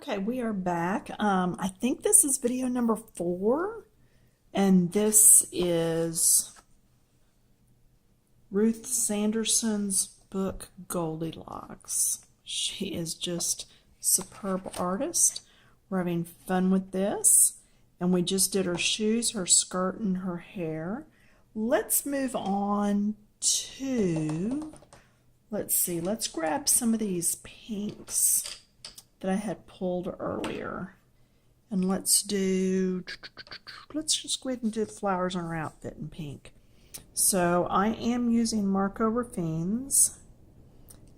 Okay, we are back. I think this is video number 4, and this is Ruth Sanderson's book Goldilocks. She is just a superb artist. We're having fun with this, and we just did her shoes, her skirt, and her hair. Let's move on to, let's see, let's grab some of these pinks that I had pulled earlier. And let's just go ahead and do the flowers on our outfit in pink. So I am using Marco Raffines.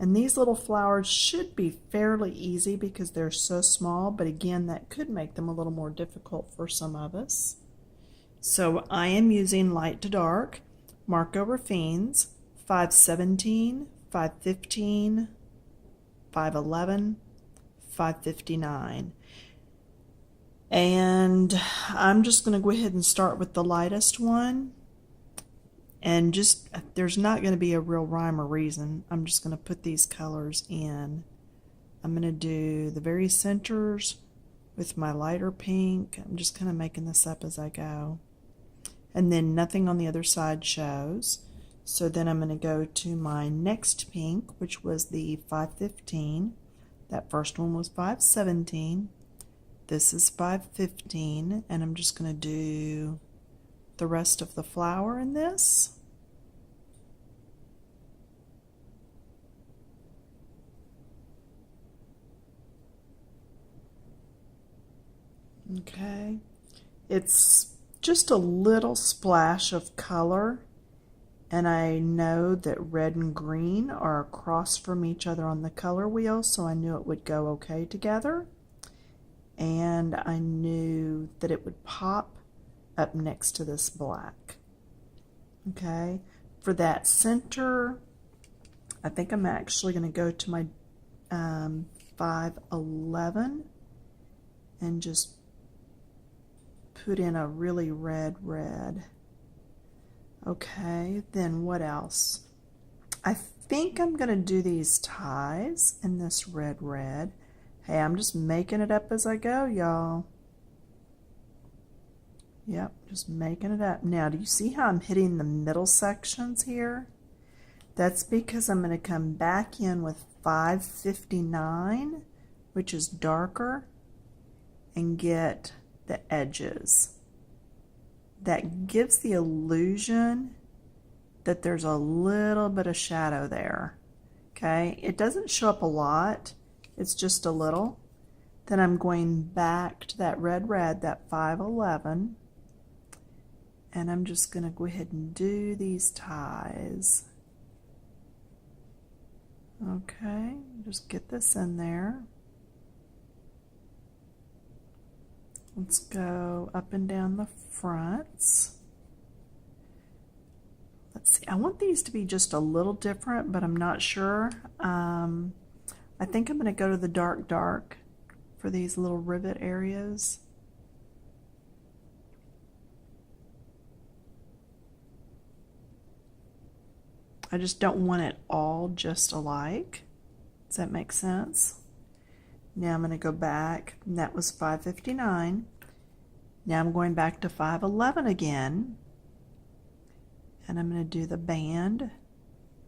And these little flowers should be fairly easy because they're so small, but again, that could make them a little more difficult for some of us. So I am using light to dark, Marco Raffines, 517, 515, 511, 559. And I'm just going to go ahead and start with the lightest one. And just, there's not going to be a real rhyme or reason. I'm just going to put these colors in. I'm going to do the very centers with my lighter pink. I'm just kind of making this up as I go. And then nothing on the other side shows. So then I'm going to go to my next pink, which was the 515. That first one was 517. This is 515, and I'm just going to do the rest of the flower in this. Okay, it's just a little splash of color, and I know that red and green are across from each other on the color wheel, so I knew it would go okay together. And I knew that it would pop up next to this black. Okay, for that center, I think I'm actually going to go to my 511 and just put in a really red. Okay, then what else? I think I'm going to do these ties in this red. Hey, I'm just making it up as I go, y'all. Yep, just making it up. Now, do you see how I'm hitting the middle sections here? That's because I'm going to come back in with 559, which is darker, and get the edges. That gives the illusion that there's a little bit of shadow there. Okay, it doesn't show up a lot. It's just a little. Then I'm going back to that red, that 511, and I'm just going to go ahead and do these ties. Okay, just get this in there. Let's go up and down the fronts. Let's see, I want these to be just a little different, but I'm not sure. I think I'm going to go to the dark for these little rivet areas. I just don't want it all just alike. Does that make sense? Now I'm going to go back, and that was 559. Now I'm going back to 511 again, and I'm going to do the band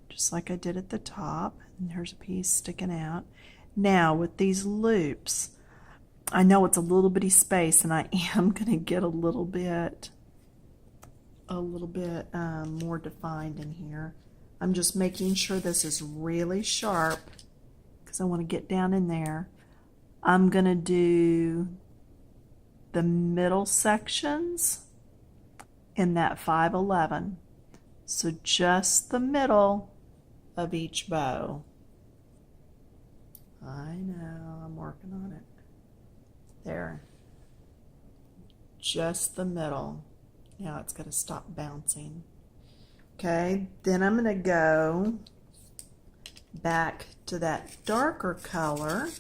just like I did at the top, and there's a piece sticking out. Now with these loops, I know it's a little bitty space, and I am going to get a little bit more defined in here. I'm just making sure this is really sharp because I want to get down in there. I'm going to do the middle sections in that 511. So just the middle of each bow. I know, I'm working on it. There. Just the middle. Now it's got to stop bouncing. Okay, then I'm going to go back to that darker color.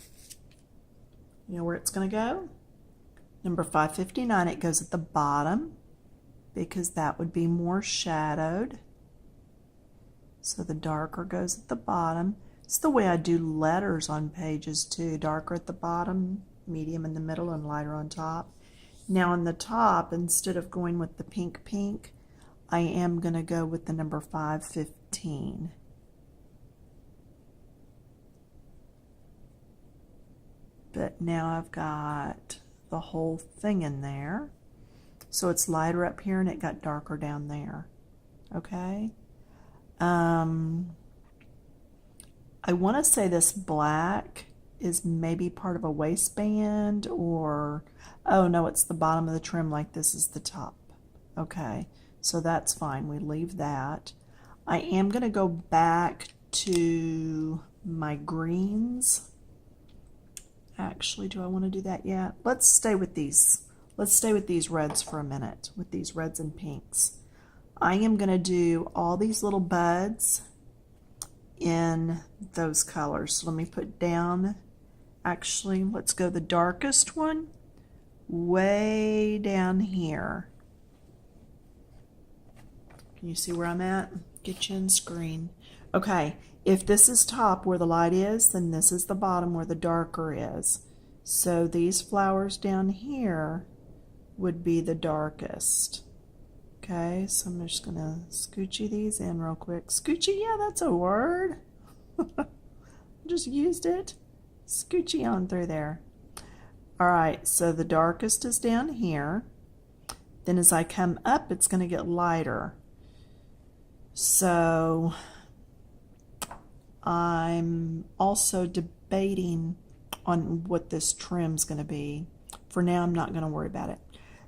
You know where it's going to go? Number 559, it goes at the bottom because that would be more shadowed. So the darker goes at the bottom. It's the way I do letters on pages too. Darker at the bottom, medium in the middle and lighter on top. Now on the top, instead of going with the pink, I am going to go with the number 515. But now I've got the whole thing in there. So it's lighter up here and it got darker down there. Okay. I want to say this black is maybe part of a waistband, or, oh no, it's the bottom of the trim like this is the top. Okay, so that's fine. We leave that. I am going to go back to my greens. Actually, do I want to do that yet? Let's stay with these. Let's stay with these reds for a minute, with these reds and pinks. I am going to do all these little buds in those colors. So let me put down, actually, let's go the darkest one way down here. Can you see where I'm at? Get you in screen. Okay, if this is top where the light is, then this is the bottom where the darker is. So these flowers down here would be the darkest. Okay, so I'm just going to scoochy these in real quick. Scoochy, yeah, that's a word. Just used it. Scoochy on through there. All right, so the darkest is down here. Then as I come up, it's going to get lighter. So I'm also debating on what this trim's going to be. For now, I'm not going to worry about it.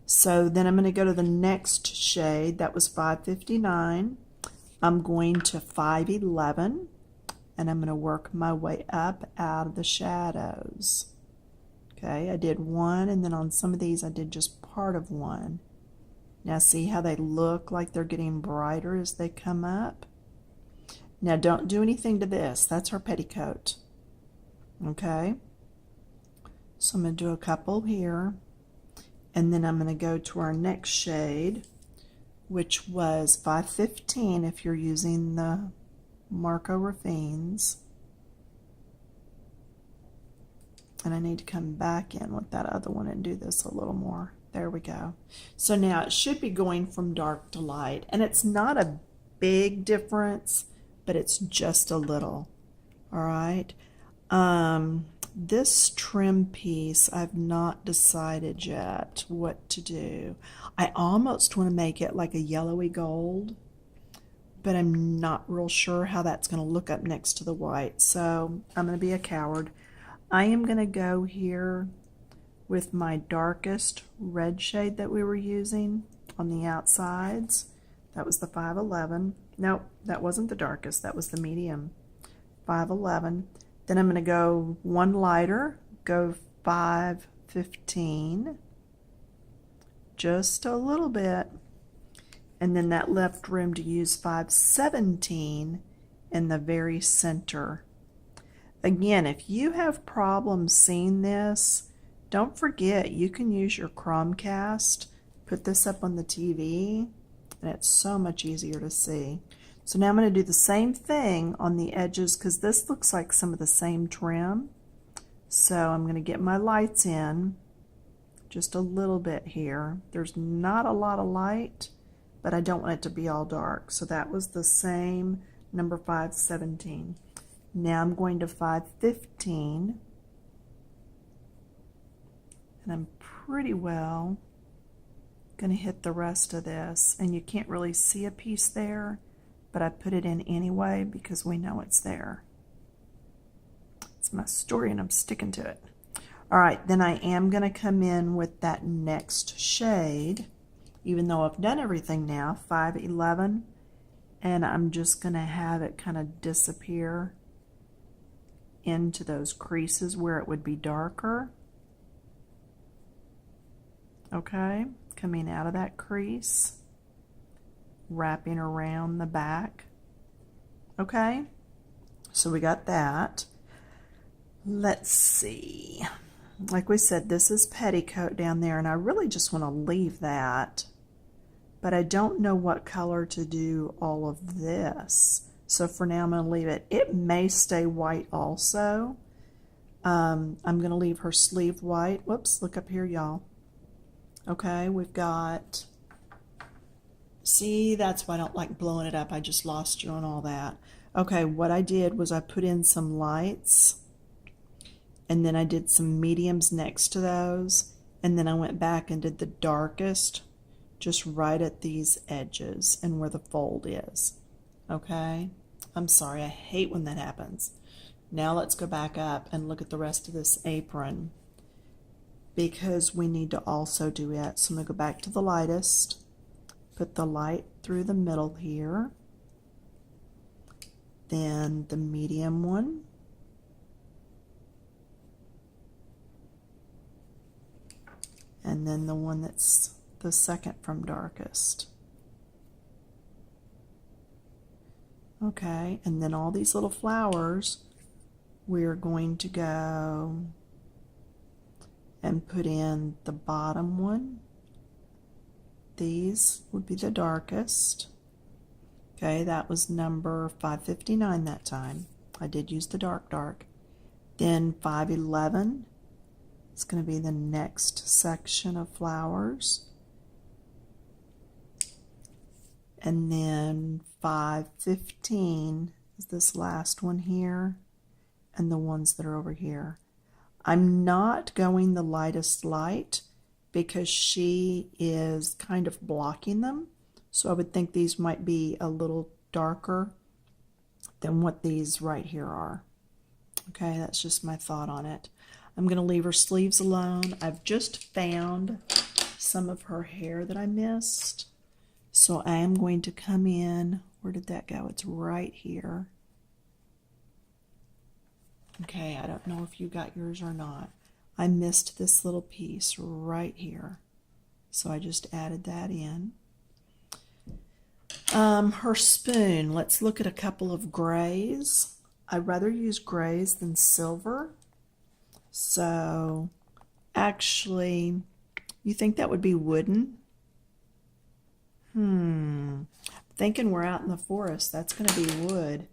So then I'm going to go to the next shade. That was 559. I'm going to 511, and I'm going to work my way up out of the shadows. Okay, I did one, and then on some of these I did just part of one. Now see how they look like they're getting brighter as they come up? Now don't do anything to this. That's her petticoat. Okay, so I'm going to do a couple here. And then I'm going to go to our next shade, which was 515 if you're using the Marco Raffines. And I need to come back in with that other one and do this a little more. There we go. So now it should be going from dark to light. And it's not a big difference, but it's just a little. All right. This trim piece, I've not decided yet what to do. I almost want to make it like a yellowy gold, but I'm not real sure how that's going to look up next to the white. So I'm going to be a coward. I am going to go here with my darkest red shade that we were using on the outsides. That was the 511. Nope, that wasn't the darkest. That was the medium. 511. Then I'm going to go one lighter, go 515, just a little bit, and then that left room to use 517 in the very center. Again, if you have problems seeing this, don't forget you can use your Chromecast, put this up on the TV, and it's so much easier to see. So now I'm going to do the same thing on the edges because this looks like some of the same trim. So I'm going to get my lights in just a little bit here. There's not a lot of light, but I don't want it to be all dark. So that was the same number 517. Now I'm going to 515, and I'm pretty well going to hit the rest of this. And you can't really see a piece there, but I put it in anyway because we know it's there. It's my story and I'm sticking to it. All right, then I am going to come in with that next shade, even though I've done everything now, 511, and I'm just going to have it kind of disappear into those creases where it would be darker. Okay, coming out of that crease, wrapping around the back. Okay, so we got that. Let's see. Like we said, this is petticoat down there, and I really just want to leave that, but I don't know what color to do all of this. So for now, I'm going to leave it. It may stay white also, I'm going to leave her sleeve white. Whoops, look up here, y'all. Okay, we've got, see, that's why I don't like blowing it up. I just lost you on all that. Okay, what I did was I put in some lights, and then I did some mediums next to those, and then I went back and did the darkest just right at these edges and where the fold is. Okay, I'm sorry, I hate when that happens. Now let's go back up and look at the rest of this apron, because we need to also do it. So I'm going to go back to the lightest, put the light through the middle here, then the medium one, and then the one that's the second from darkest. Okay, and then all these little flowers, we're going to go and put in the bottom one. These would be the darkest. Okay, that was number 559 that time. I did use the dark. Then 511 is going to be the next section of flowers. And then 515 is this last one here, and the ones that are over here. I'm not going the lightest light because she is kind of blocking them. So I would think these might be a little darker than what these right here are. Okay, that's just my thought on it. I'm going to leave her sleeves alone. I've just found some of her hair that I missed. So I am going to come in. Where did that go? It's right here. Okay, I don't know if you got yours or not. I missed this little piece right here. So I just added that in. Her spoon, let's look at a couple of grays. I'd rather use grays than silver. So actually, you think that would be wooden? Thinking we're out in the forest, that's going to be wood.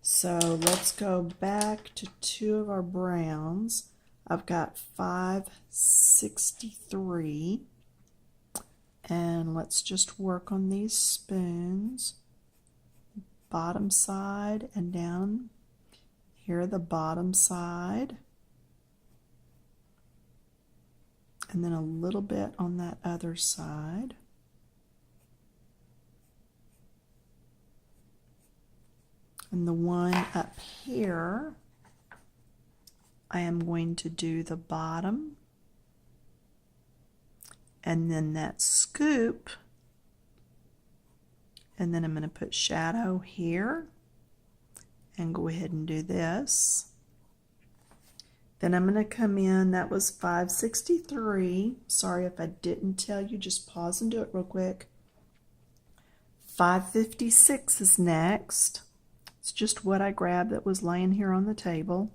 So let's go back to two of our browns. I've got 563. And let's just work on these spoons. Bottom side and down. Here, the bottom side. And then a little bit on that other side. And the one up here, I am going to do the bottom. And then that scoop. And then I'm going to put shadow here. And go ahead and do this. Then I'm going to come in, that was 563. Sorry if I didn't tell you, just pause and do it real quick. 556 is next. It's just what I grabbed that was laying here on the table.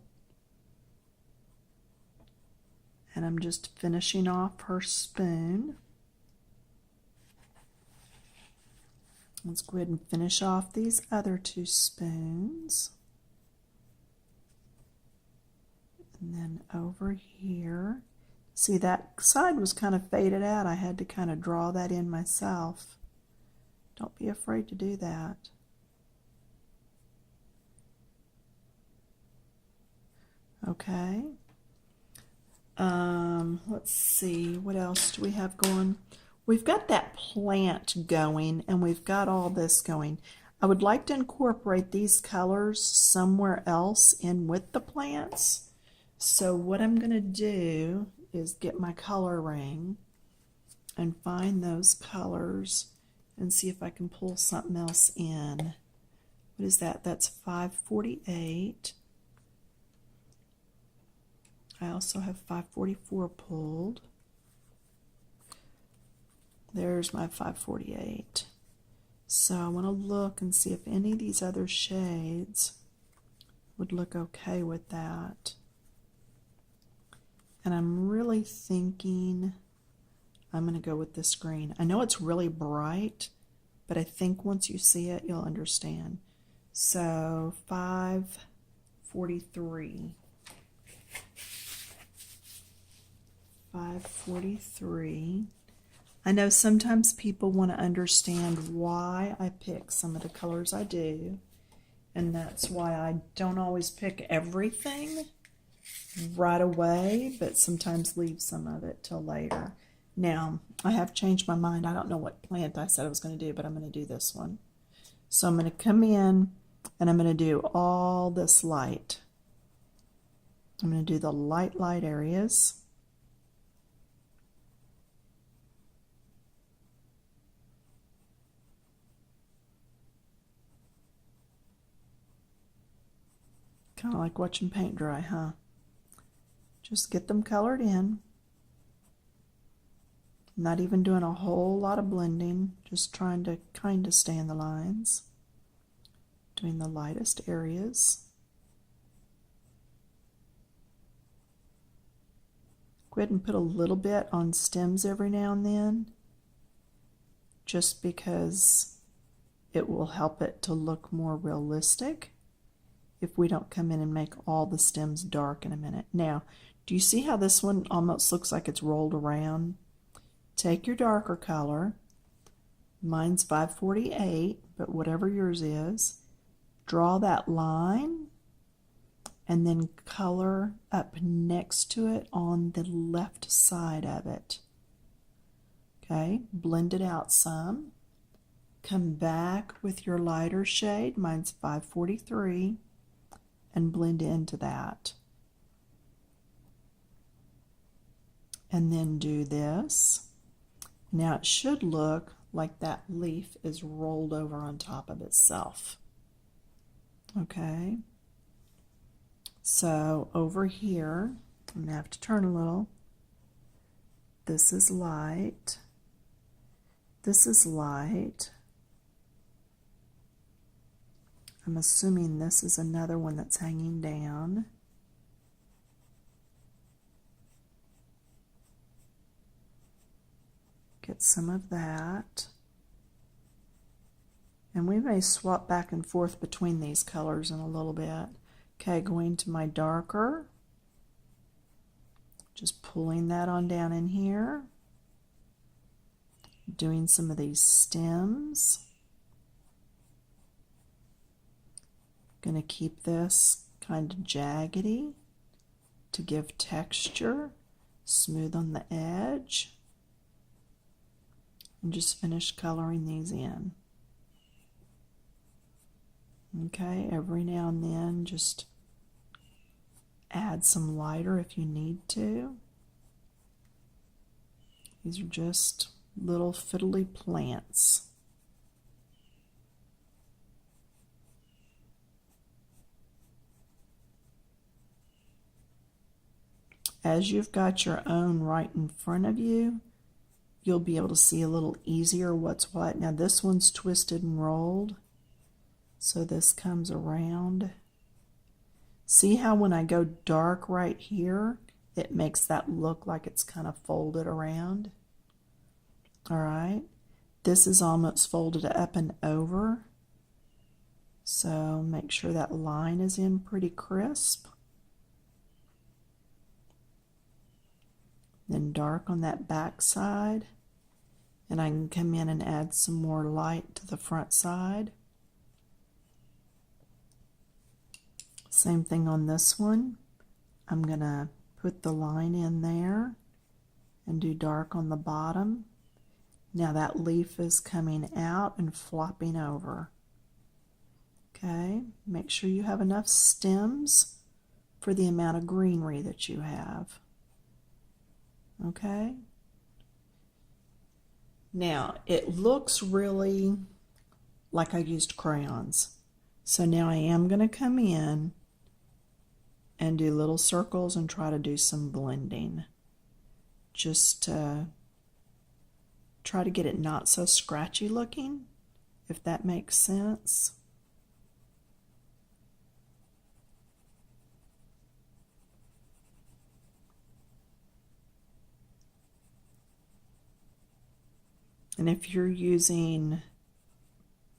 And I'm just finishing off her spoon. Let's go ahead and finish off these other two spoons. And then over here, see that side was kind of faded out. I had to kind of draw that in myself. Don't be afraid to do that. Okay. Let's see, what else do we have going? We've got that plant going, and we've got all this going. I would like to incorporate these colors somewhere else in with the plants. So what I'm going to do is get my color ring and find those colors and see if I can pull something else in. What is that? That's 548. I also have 544 pulled. There's my 548. So I want to look and see if any of these other shades would look okay with that. And I'm really thinking I'm going to go with this green. I know it's really bright, but I think once you see it, you'll understand. So 543. 543. I know sometimes people want to understand why I pick some of the colors I do, and that's why I don't always pick everything right away, but sometimes leave some of it till later. Now, I have changed my mind. I don't know what plant I said I was going to do, but I'm going to do this one. So I'm going to come in and I'm going to do all this light. I'm going to do the light areas. Kind of like watching paint dry, huh? Just get them colored in. Not even doing a whole lot of blending, just trying to kind of stay in the lines. Doing the lightest areas. Go ahead and put a little bit on stems every now and then, just because it will help it to look more realistic if we don't come in and make all the stems dark in a minute. Now, do you see how this one almost looks like it's rolled around? Take your darker color. Mine's 548, but whatever yours is. Draw that line and then color up next to it on the left side of it. Okay, blend it out some. Come back with your lighter shade. Mine's 543. And blend into that. And then do this. Now it should look like that leaf is rolled over on top of itself. Okay. So over here, I'm going to have to turn a little. This is light. This is light. I'm assuming this is another one that's hanging down. Get some of that. And we may swap back and forth between these colors in a little bit. Okay, going to my darker. Just pulling that on down in here. Doing some of these stems. Going to keep this kind of jaggedy to give texture, smooth on the edge, and just finish coloring these in. Okay, every now and then just add some lighter if you need to. These are just little fiddly plants. As you've got your own right in front of you, you'll be able to see a little easier what's what. Now this one's twisted and rolled, so this comes around. See how when I go dark right here, it makes that look like it's kind of folded around? All right, this is almost folded up and over, so make sure that line is in pretty crisp. Then dark on that back side, and I can come in and add some more light to the front side. Same thing on this one. I'm going to put the line in there and do dark on the bottom. Now that leaf is coming out and flopping over. Okay, make sure you have enough stems for the amount of greenery that you have. Okay. Now it looks really like I used crayons. So now I am going to come in and do little circles and try to do some blending. Just to try to get it not so scratchy looking, if that makes sense. And if you're using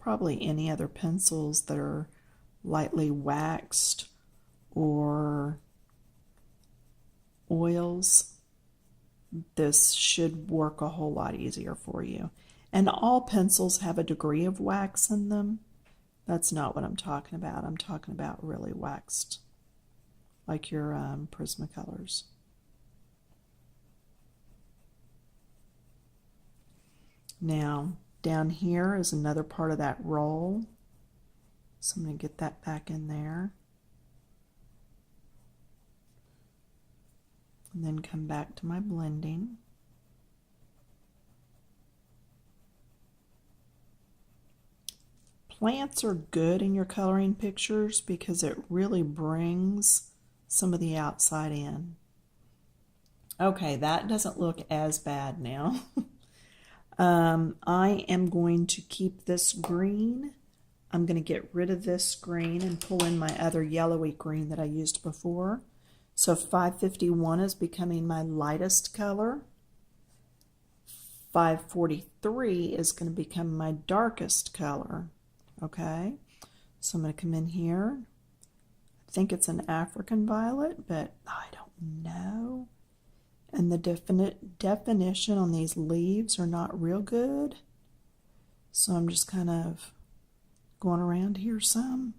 probably any other pencils that are lightly waxed or oils, this should work a whole lot easier for you. And all pencils have a degree of wax in them. That's not what I'm talking about. I'm talking about really waxed, like your Prismacolors. Now, down here is another part of that roll. So I'm going to get that back in there. And then come back to my blending. Plants are good in your coloring pictures because it really brings some of the outside in. Okay, that doesn't look as bad now. I am going to keep this green. I'm going to get rid of this green and pull in my other yellowy green that I used before. So 551 is becoming my lightest color. 543 is going to become my darkest color. Okay, so I'm going to come in here. I think it's an African violet, but I don't know. And the definition on these leaves are not real good. So I'm just kind of going around here some.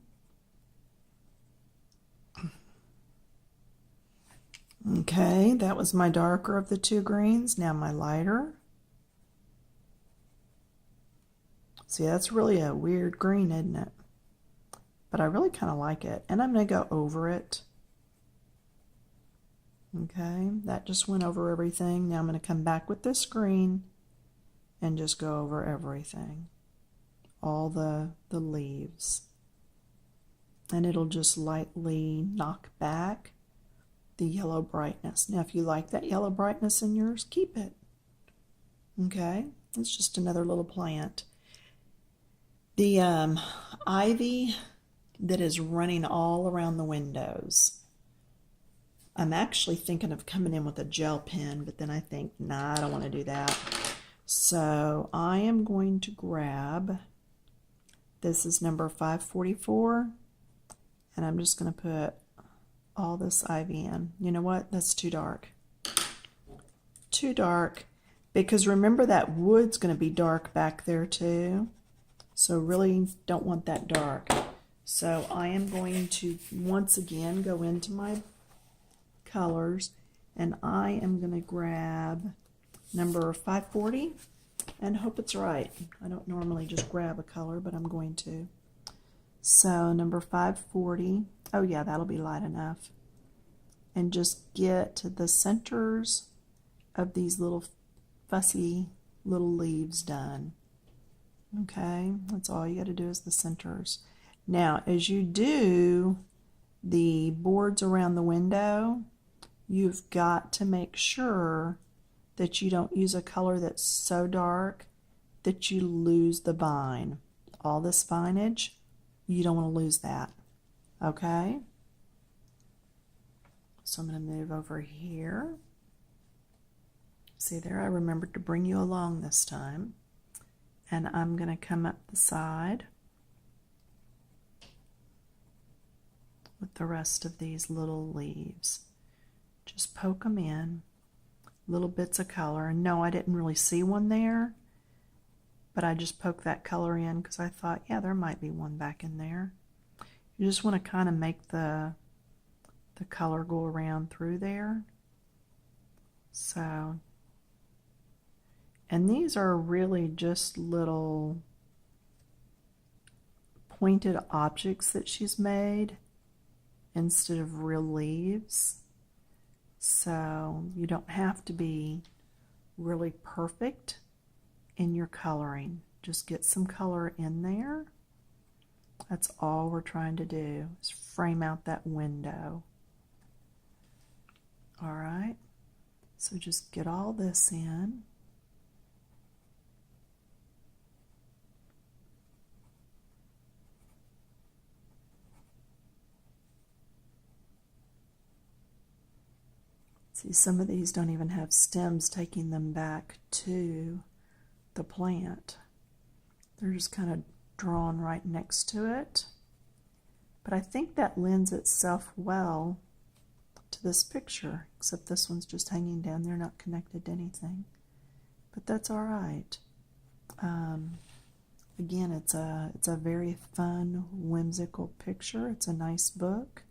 Okay, that was my darker of the two greens. Now my lighter. See, that's really a weird green, isn't it? But I really kind of like it. And I'm going to go over it. Okay, that just went over everything. Now I'm going to come back with this green and just go over everything. All the leaves. And it'll just lightly knock back the yellow brightness. Now, if you like that yellow brightness in yours, keep it. Okay, it's just another little plant. The ivy that is running all around the windows. I'm actually thinking of coming in with a gel pen, but then I think, nah, I don't want to do that. So I am going to grab, this is number 544, and I'm just going to put all this ivy in. You know what? That's too dark. Too dark, because remember that wood's going to be dark back there too. So really don't want that dark. So I am going to once again go into my colors, and I am going to grab number 540 and hope it's right. I don't normally just grab a color, but I'm going to. So number 540, oh yeah, that'll be light enough. And just get the centers of these little fussy little leaves done. Okay, that's all you got to do is the centers. Now, as you do the boards around the window, you've got to make sure that you don't use a color that's so dark that you lose the vine. All this vinage, you don't want to lose that. Okay? So I'm going to move over here. See there, I remembered to bring you along this time. And I'm going to come up the side with the rest of these little leaves. Just poke them in, little bits of color. And no, I didn't really see one there, but I just poked that color in because I thought, yeah, there might be one back in there. You just want to kind of make the color go around through there. So, and these are really just little pointed objects that she's made instead of real leaves. So you don't have to be really perfect in your coloring. Just get some color in there. That's all we're trying to do, is frame out that window. All right, so just get all this in. See, some of these don't even have stems taking them back to the plant. They're just kind of drawn right next to it. But I think that lends itself well to this picture, except this one's just hanging down there, not connected to anything. But that's all right. Again, it's a very fun, whimsical picture. It's a nice book.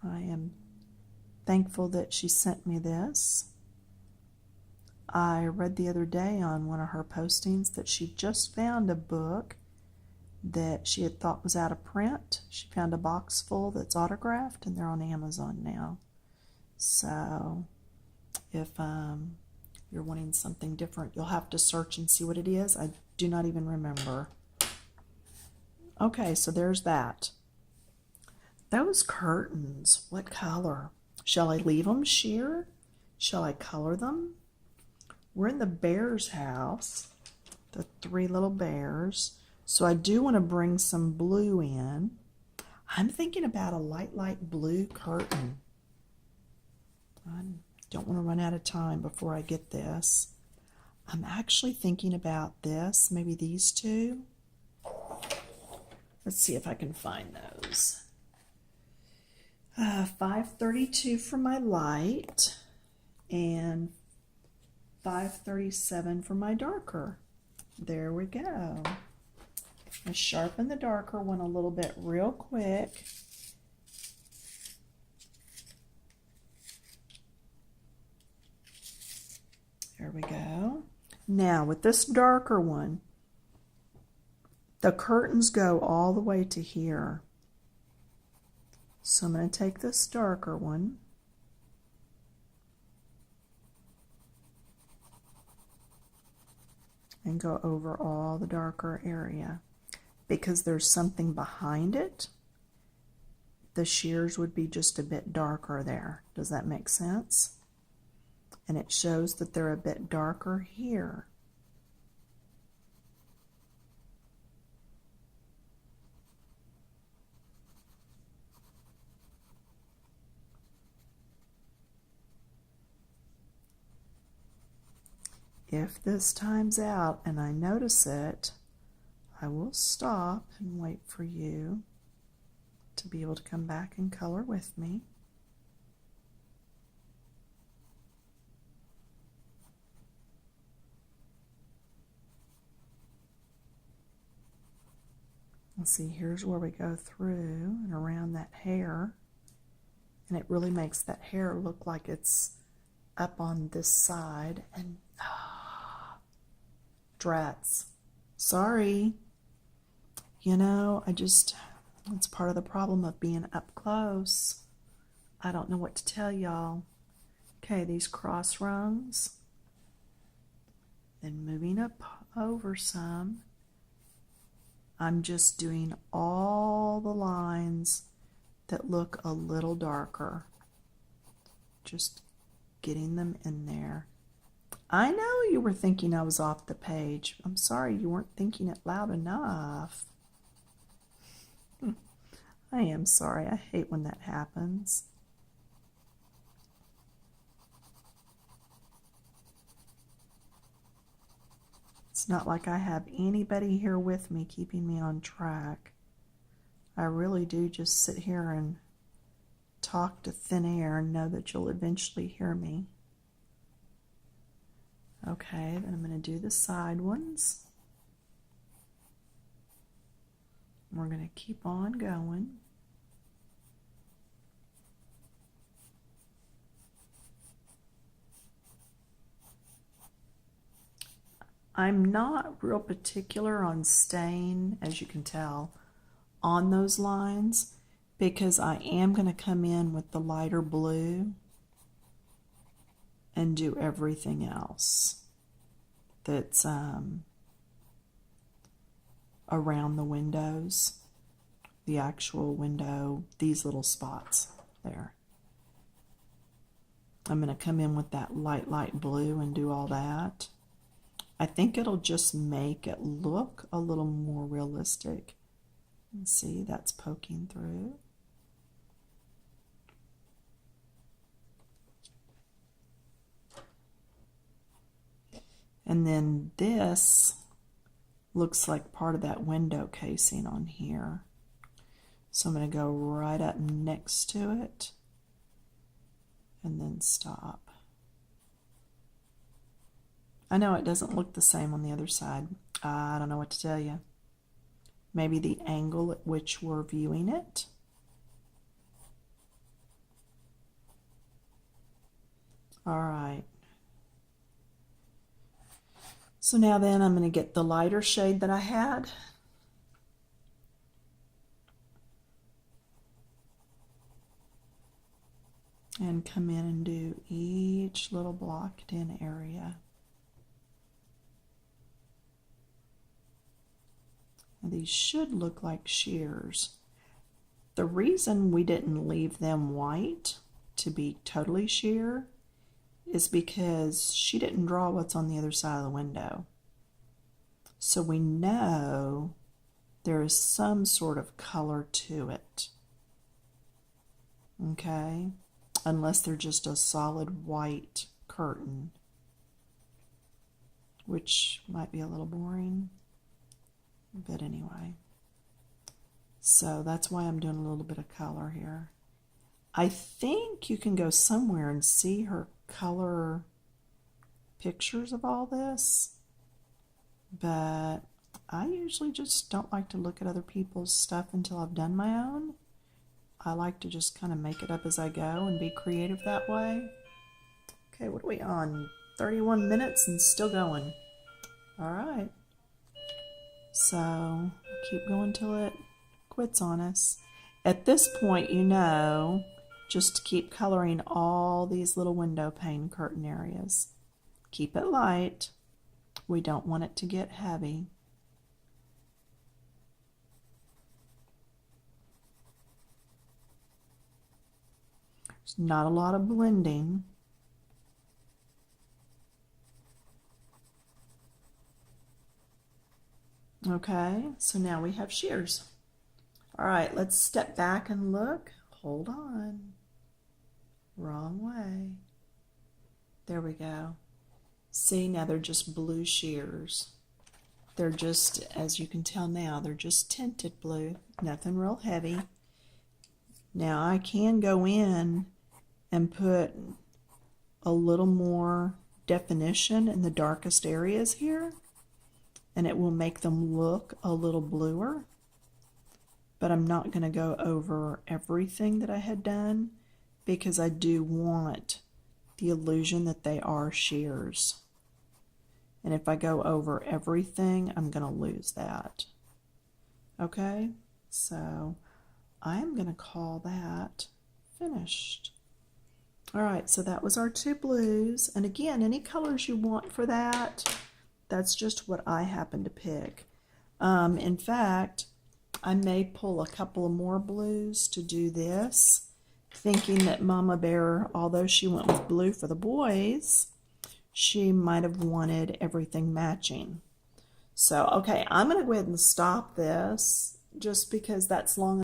I am thankful that she sent me this. I read the other day on one of her postings that she just found a book that she had thought was out of print. She found a box full that's autographed, and they're on Amazon now. So if you're wanting something different, you'll have to search and see what it is. I do not even remember. Okay, so there's that. Those curtains, what color? Shall I leave them sheer? Shall I color them? We're in the bear's house, the 3 little bears. So I do want to bring some blue in. I'm thinking about a light blue curtain. I don't want to run out of time before I get this. I'm actually thinking about this, maybe these two. Let's see if I can find those. 532 for my light and 537 for my darker. There we go. I sharpen the darker one a little bit real quick. There we go. Now with this darker one, the curtains go all the way to here. So I'm going to take this darker one and go over all the darker area. Because there's something behind it, the shears would be just a bit darker there. Does that make sense? And it shows that they're a bit darker here. If this times out and I notice it, I will stop and wait for you to be able to come back and color with me. Let's see, here's where we go through and around that hair. And it really makes that hair look like it's up on this side. And, drats. Sorry. You know, it's part of the problem of being up close. I don't know what to tell y'all. Okay, these cross rungs. Then moving up over some. I'm just doing all the lines that look a little darker. Just getting them in there. I know you were thinking I was off the page. I'm sorry you weren't thinking it loud enough. I am sorry. I hate when that happens. It's not like I have anybody here with me keeping me on track. I really do just sit here and talk to thin air and know that you'll eventually hear me. Okay, then I'm going to do the side ones. We're going to keep on going. I'm not real particular on staying, as you can tell, on those lines because I am going to come in with the lighter blue and do everything else that's around the windows, the actual window, these little spots there. I'm going to come in with that light blue and do all that. I think it'll just make it look a little more realistic. And see, that's poking through. And then this looks like part of that window casing on here. So I'm going to go right up next to it and then stop. I know it doesn't look the same on the other side. I don't know what to tell you. Maybe the angle at which we're viewing it. All right. So now then I'm going to get the lighter shade that I had. And come in and do each little blocked in area. Now these should look like shears. The reason we didn't leave them white to be totally sheer is because she didn't draw what's on the other side of the window. So we know there is some sort of color to it. Okay? Unless they're just a solid white curtain, which might be a little boring, but anyway. So that's why I'm doing a little bit of color here. I think you can go somewhere and see her color pictures of all this, but I usually just don't like to look at other people's stuff until I've done my own. I like to just kind of make it up as I go and be creative that way. Okay, what are we on? 31 minutes and still going. All right. So keep going till it quits on us. At this point, you know, just to keep coloring all these little window pane curtain areas. Keep it light. We don't want it to get heavy. There's not a lot of blending. Okay, so now we have shears. All right, let's step back and look. Hold on. Wrong way. There we go. See, now they're just blue shears. They're just, as you can tell now, they're just tinted blue. Nothing real heavy. Now I can go in and put a little more definition in the darkest areas here, and it will make them look a little bluer, but I'm not going to go over everything that I had done because I do want the illusion that they are shears, and if I go over everything, I'm going to lose that. Okay, so I'm going to call that finished. All right, so that was our two blues. And again, any colors you want for that, that's just what I happen to pick. In fact, I may pull a couple of more blues to do this, thinking that Mama Bear, although she went with blue for the boys, she might have wanted everything matching. So, okay, I'm going to go ahead and stop this just because that's long